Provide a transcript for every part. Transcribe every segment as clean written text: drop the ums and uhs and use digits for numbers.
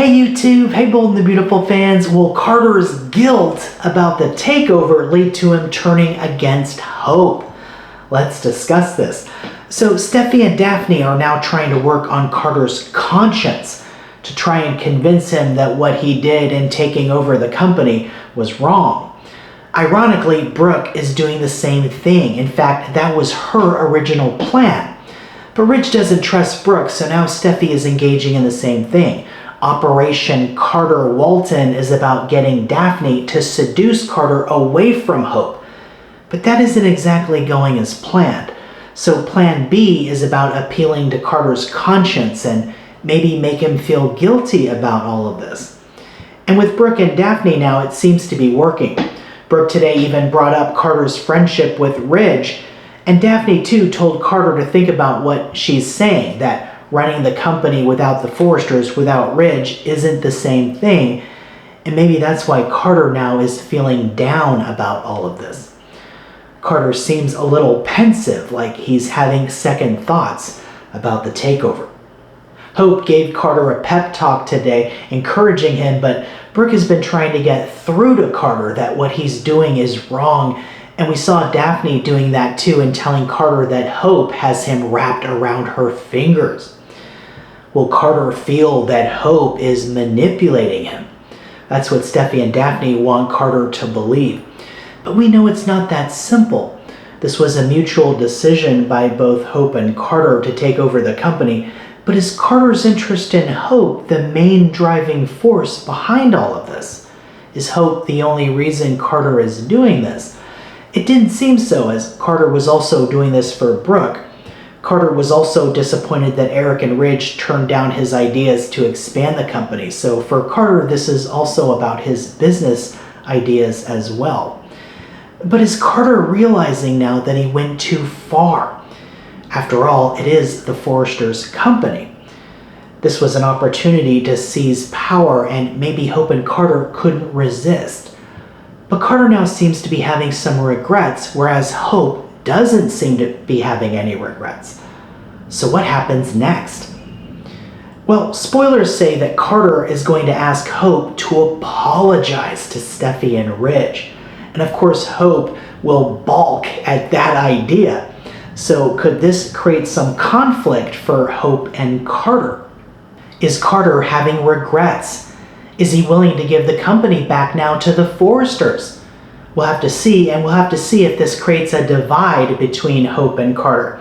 Hey YouTube, hey Bold and the Beautiful fans. Will Carter's guilt about the takeover lead to him turning against Hope? Let's discuss this. So Steffy and Daphne are now trying to work on Carter's conscience to try and convince him that what he did in taking over the company was wrong. Ironically, Brooke is doing the same thing. In fact, that was her original plan. But Ridge doesn't trust Brooke, so now Steffy is engaging in the same thing. Operation Carter Walton is about getting Daphne to seduce Carter away from Hope. But that isn't exactly going as planned. So plan B is about appealing to Carter's conscience and maybe make him feel guilty about all of this. And with Brooke and Daphne now, it seems to be working. Brooke today even brought up Carter's friendship with Ridge, and Daphne too told Carter to think about what she's saying, that running the company without the Forresters, without Ridge, isn't the same thing. And maybe that's why Carter now is feeling down about all of this. Carter seems a little pensive, like he's having second thoughts about the takeover. Hope gave Carter a pep talk today, encouraging him, but Brooke has been trying to get through to Carter that what he's doing is wrong. And we saw Daphne doing that too and telling Carter that Hope has him wrapped around her fingers. Will Carter feel that Hope is manipulating him? That's what Steffy and Daphne want Carter to believe. But we know it's not that simple. This was a mutual decision by both Hope and Carter to take over the company. But is Carter's interest in Hope the main driving force behind all of this? Is Hope the only reason Carter is doing this? It didn't seem so, as Carter was also doing this for Brooke. Carter was also disappointed that Eric and Ridge turned down his ideas to expand the company. So for Carter, this is also about his business ideas as well. But is Carter realizing now that he went too far? After all, it is the Forresters' company. This was an opportunity to seize power, and maybe Hope and Carter couldn't resist. But Carter now seems to be having some regrets, whereas Hope doesn't seem to be having any regrets. So what happens next? Well, spoilers say that Carter is going to ask Hope to apologize to Steffy and Ridge. And of course, Hope will balk at that idea. So could this create some conflict for Hope and Carter? Is Carter having regrets? Is he willing to give the company back now to the Forresters? We'll have to see, and we'll have to see if this creates a divide between Hope and Carter.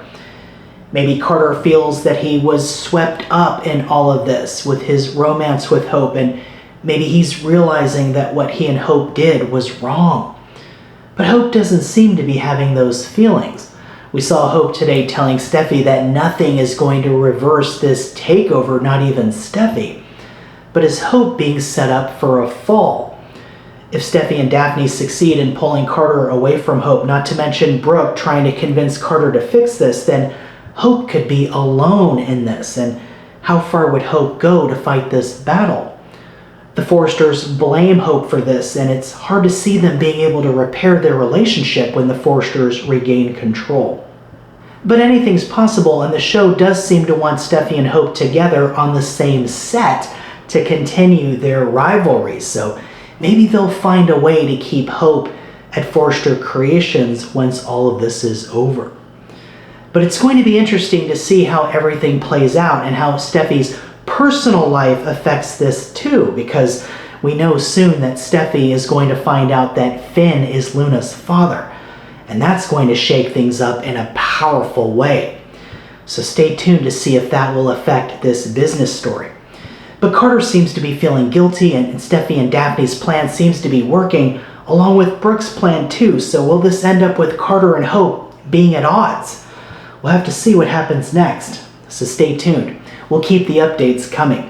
Maybe Carter feels that he was swept up in all of this with his romance with Hope, and maybe he's realizing that what he and Hope did was wrong. But Hope doesn't seem to be having those feelings. We saw Hope today telling Steffy that nothing is going to reverse this takeover, not even Steffy. But is Hope being set up for a fall? If Steffy and Daphne succeed in pulling Carter away from Hope, not to mention Brooke trying to convince Carter to fix this, then Hope could be alone in this. And how far would Hope go to fight this battle? The Forresters blame Hope for this, and it's hard to see them being able to repair their relationship when the Forresters regain control. But anything's possible, and the show does seem to want Steffy and Hope together on the same set to continue their rivalry. So maybe they'll find a way to keep Hope at Forrester Creations once all of this is over. But it's going to be interesting to see how everything plays out and how Steffy's personal life affects this too, because we know soon that Steffy is going to find out that Finn is Luna's father, and that's going to shake things up in a powerful way. So stay tuned to see if that will affect this business story. But Carter seems to be feeling guilty, and Steffy and Daphne's plan seems to be working, along with Brooke's plan too. So will this end up with Carter and Hope being at odds? We'll have to see what happens next. So stay tuned. We'll keep the updates coming.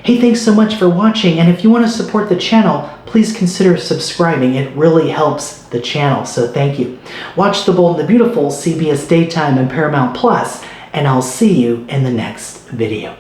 Hey, thanks so much for watching, and if you want to support the channel, please consider subscribing. It really helps the channel, so thank you. Watch The Bold and the Beautiful, CBS Daytime and Paramount Plus, and I'll see you in the next video.